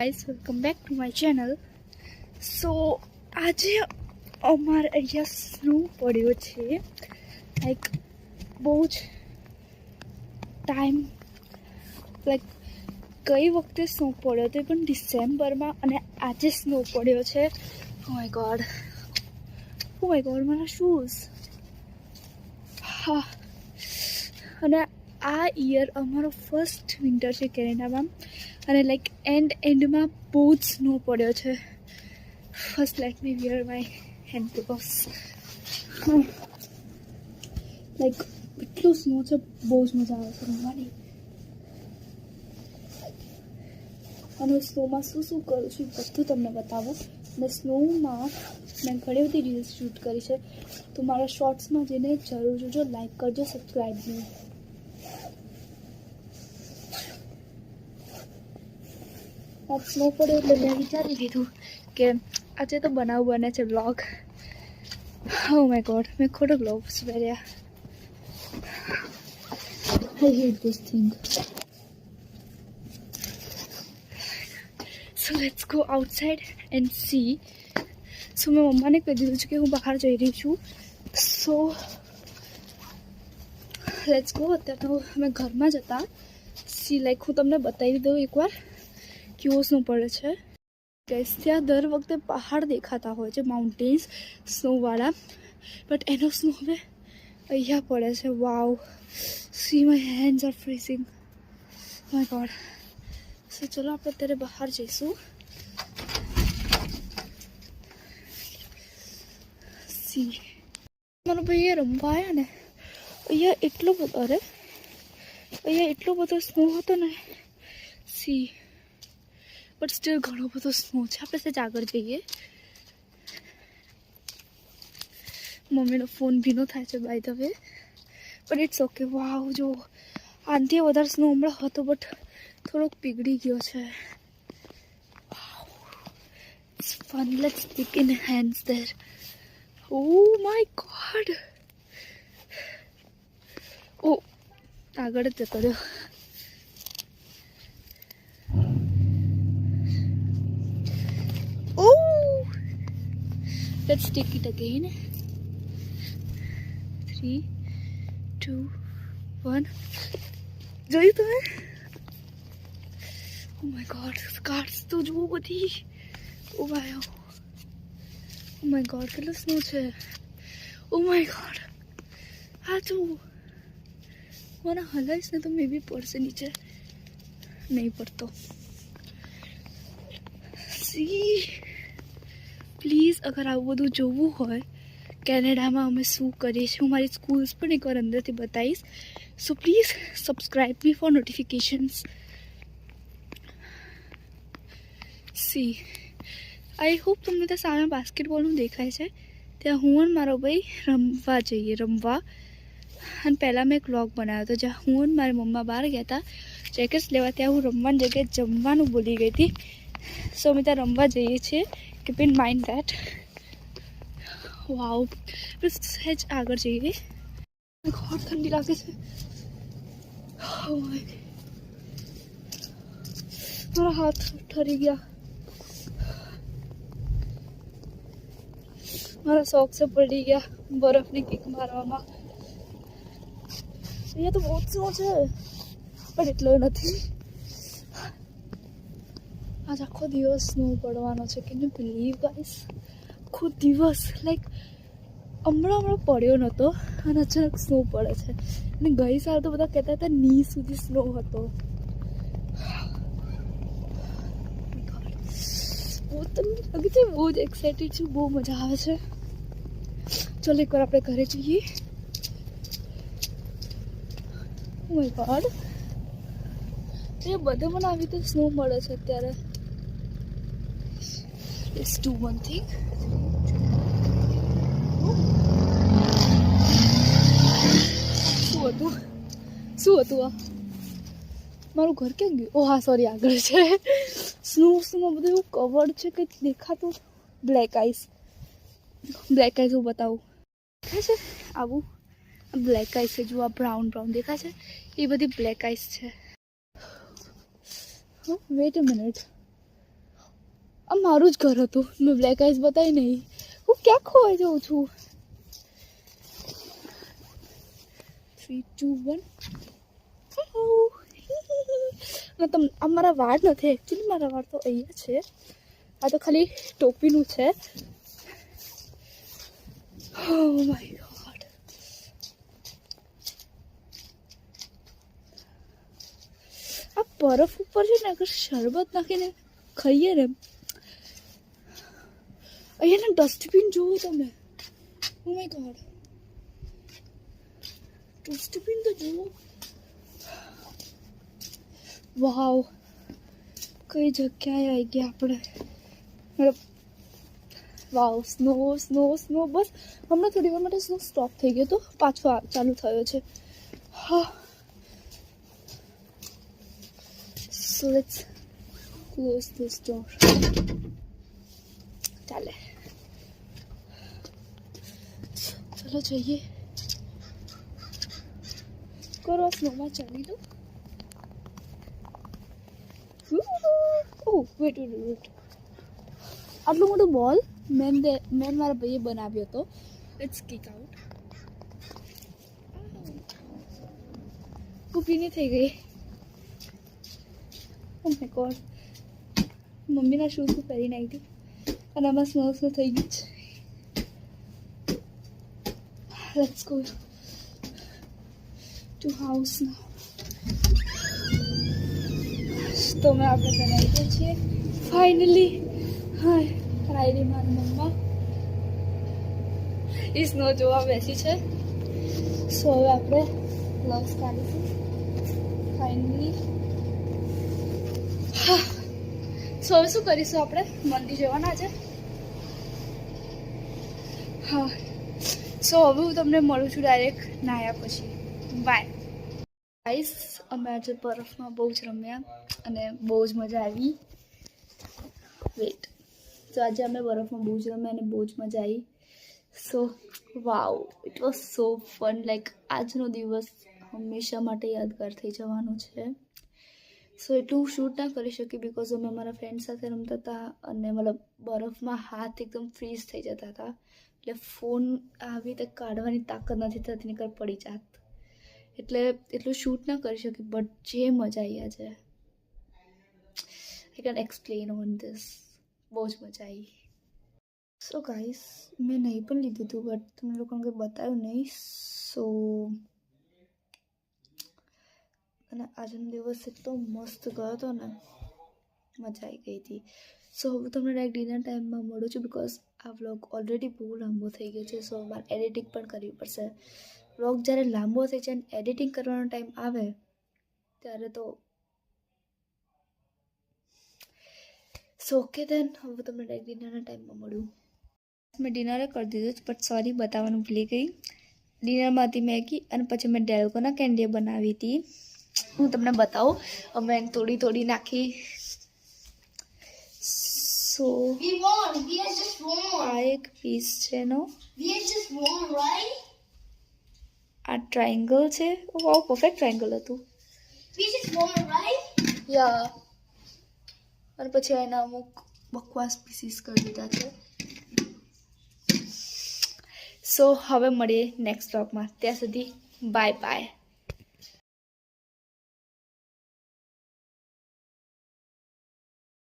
guys, welcome back to my channel. So આજે અમારે અહીંયા સ્નો પડ્યો છે. લાઈક બહુ જ ટાઈમ કઈ વખતે સ્નો પડ્યો હતો પણ ડિસેમ્બરમાં, અને આજે સ્નો પડ્યો છે. ઓ માય ગોડ મારા શૂઝ. હા, અને આ યર અમારો ફર્સ્ટ વિન્ટર છે કેનેડામાં, અને લાઈક એન્ડમાં બહુ જ સ્નો પડ્યો છે. First let me wear my hand gloves. Like એટલું સ્નો છે, બહુ જ મજા આવે છે રમવાની. અને સ્નોમાં શું કરું છું બધું તમને બતાવું. અને સ્નોમાં મેં ઘણી બધી રીલ્સ શૂટ કરી છે, તો મારા શોર્ટ્સમાં જઈને જરૂર જોજો, લાઈક કરજો, સબસ્ક્રાઈબ નહીં. સ્નો પડ્યો એટલે મેં વિચારી લીધું કે આજે તો બને છે વ્લોગ. ઓ માય ગોડ, મેં ખોટો ગ્લોવ્સ પહેર્યા. I hate this thing. So let's go outside and see. So મેં મમ્માને કહી દીધું છે કે હું બહાર જઈ રહી છું. So let's go. અત્યારે તો અમે ઘરમાં જ હતા. સી લાઈક હું તમને બતાવી દઉં એકવાર કેવો સ્નો પડે છે. ગાઈસ, ત્યાં દર વખતે પહાડ દેખાતા હોય છે, માઉન્ટેન્સ સ્નોવાળા, બટ એનો સ્નો હવે અહીંયા પડે છે. Wow, see my hands are freezing. My God. So ચલો આપણે અત્યારે બહાર જઈશું. સી મારો ભાઈ રમવા આવ્યા ને, અહીંયા એટલો બધો સ્નો હતો ને. સી બટ સ્ટીલ ઘણો બધો સ્નો છે. આપણે સહેજ આગળ જઈએ. મમ્મીનો ફોન ભીનો થાય છે by the way, but it's okay. Wow, જો આનાથી વધારે સ્નો હમણાં હતો, બટ થોડોક પીગળી ગયો છે. It's fun. Let's stick in hands there. Oh my God. ઓ આગળ જ જતો રહ્યો. Let's take it again. 3, 2, 1. જોયું તમે? Oh my god, કાર્સ તો જુઓ બધી. ઓ ભાઈ, ઓ માય ગોડ, કેટલો સ્નો છે. ઓ માય ગોડ, આ જુઓ. મને હલાઈશ ને તો મે બી પડશે નીચે. નહીં પડતો. સી પ્લીઝ, અગર આવું બધું જોવું હોય કેનેડામાં અમે શું કરીએ છીએ, હું મારી સ્કૂલ્સ પણ એકવાર અંદરથી બતાવીશ. So please subscribe me for notifications. C I hope તમને ત્યાં સામે બાસ્કેટબોલનું દેખાય છે. ત્યાં હું અને મારો ભાઈ રમવા. અને પહેલાં મેં એક વ્લોગ બનાવ્યો હતો જ્યાં હું અને મારી મમ્મા બહાર ગયા હતા જેકેટ્સ લેવા. ત્યાં હું રમવાની જગ્યાએ જમવાનું ભૂલી ગઈ હતી. સો અમે ત્યાં રમવા જઈએ છીએ. Keep in mind that. Wow, સહેજ આગળ જઈએ. ઘોર ઠંડી લાગે છે. મારા હાથ ઠરી ગયા. મારા સોક્સ પડી ગયા બરફની કિક મારવામાં. અહીંયા તો બહુ સ્નો છે, પણ એટલો નથી. આજ આખો દિવસ સ્નો પડવાનો છે. Can you believe guys? આખો દિવસ લાઈક હમણાં પડ્યો નહોતો અને અચાનક સ્નો પડે છે. અને ગઈ સાલ તો બધા કહેતા હતા ની સુધી સ્નો હતો. બહુ તમને લાગે છે, બહુ જ એક્સાઇટેડ છું. બહુ મજા આવે છે. ચલો એકવાર આપણે ઘરે જઈએ. ઓ માય ગોડ, એ બધે મને આવી રીતે સ્નો મળે છે અત્યારે. Let's do one thing. શું હતું આ? મારું ઘર ક્યાં ગયું? ઓ હા, સોરી, આગળ છે. સ્નોમાં બધું એવું કવર્ડ છે કે દેખાતું. બ્લેક આઈસ હું બતાવું. દેખાય છે આવું? બ્લેક આઈસ છે. જો આ બ્રાઉન દેખાય છે, એ બધી બ્લેક આઈસ છે. વેટ અ મિનિટ. આ મારું જ ઘર હતું, મેં બ્લેક આઈસ બતાવી નહીં. હું ક્યાં ખોવાઈ જાઉં છું. 3, 2, 1. આ મારા વાળ નથી, એકચ્યુઅલી મારા વાળ તો અહીંયા છે. આ તો ખાલી ટોપીનું છે. Oh my God. આ બરફ ઉપર છે ને, અગર શરબત નાખીને ખાઈએ ને, અહીંયાના ડસ્ટબિન જુઓ તમે. ઓ માય ગોડ, ડસ્ટબિન તો જુઓ. વાવ, કઈ જગ્યાએ આવી ગયા આપણે. મતલબ વાવ, સ્નો સ્નો સ્નો. બસ હમણાં થોડી વાર માટે સ્નો સ્ટોપ થઈ ગયો તો પાછો ચાલુ થયો છે. હા, so let's close this door. ચાલે, ચલો જઈએ. કરો સ્નોમાં ચાલી દો. ઓહ વેટ વેટ વેટ, આટલું મોટું બોલ મેન મારા ભાઈએ બનાવ્યો હતો. It's kick out. કુકીની થઈ ગઈ. ઓ માય ગોડ, મમ્મીના શૂઝ પહેરીને આવી હતી અને આમાં સ્નો થઈ ગયું છે. લેટ્સ ગો ટુ હાઉસ નાઉ. તો મેં આપણે બનાવી દઈએ છીએ ફાઇનલી. હા, રાયડી મારી મમ્મા એ સ્નો જોવા બેસી છે. સો હવે આપણે ગ્લવ્સ કાઢીશું ફાઇનલી. હા, સો હવે શું કરીશું, આપણે મંદિર જવાના છે. હા, સો હવે હું તમને મળું છું ડાયરેક્ટ નાહ્યા પછી. Bye guys. અમે આજે બરફમાં બહુ જ રમ્યા અને બહુ જ મજા આવી. વેટ, તો આજે અમે બરફમાં બહુ જ રમ્યા અને બહુ જ મજા આવી. So wow, it was so fun. Like આજનો દિવસ હંમેશા માટે યાદગાર થઈ જવાનો છે. સો એટલું શૂટ ના કરી શકી બિકોઝ અમે અમારા ફ્રેન્ડ સાથે રમતા હતા અને મતલબ બરફમાં હાથ એકદમ ફ્રીઝ થઈ જતા હતા. એટલે ફોન આવી રીતે કાઢવાની તાકાત નથી થતી, નકર પડી જાત. એટલે એટલું શૂટ ના કરી શકી. બટ જે મજા આવી આજે, I can explain on this. બહુ જ મજા આવી. સો ગાઈસ, મેં નહીં પણ લીધું હતું બટ તમને લોકોને કંઈ બતાવ્યું નહીં. સો અને આજનો દિવસ એટલો મસ્ત ગયો હતો ને, મજા આવી ગઈ હતી. સો હું તમને ડાયરેક્ટ ડિનર ટાઈમમાં મળું છું બિકોઝ આ વ્લોગ ઓલરેડી બહુ લાંબો થઈ ગયો છે. સો મારે એડિટિંગ પણ કરવી પડશે. વ્લોગ જ્યારે લાંબો થઈ જાય અને એડિટિંગ કરવાનો ટાઈમ આવે ત્યારે તો સો ઓકે દેન. હવે તમને ડાયરેક્ટ ડિનરના ટાઈમમાં મળ્યું. મેં ડિનરે કરી દીધું જ બટ સોરી બતાવવાનું ભૂલી ગઈ. ડિનરમાં હતી મેગી અને પછી મેં ડેલ્ગોના કેન્ડી બનાવી હતી. હું તમને બતાવું. અમે થોડી થોડી નાખી. સો આ એક પીસ છે એનો. આ ટ્રાયંગલ છે. વાવ, પરફેક્ટ ટ્રાયંગલ હતું. યા, અને પછી એના અમુક બકવાસ પીસીસ કરી દીધા છે. સો હવે મળીએ નેક્સ્ટ વ્લોગમાં. ત્યાં સુધી બાય બાય.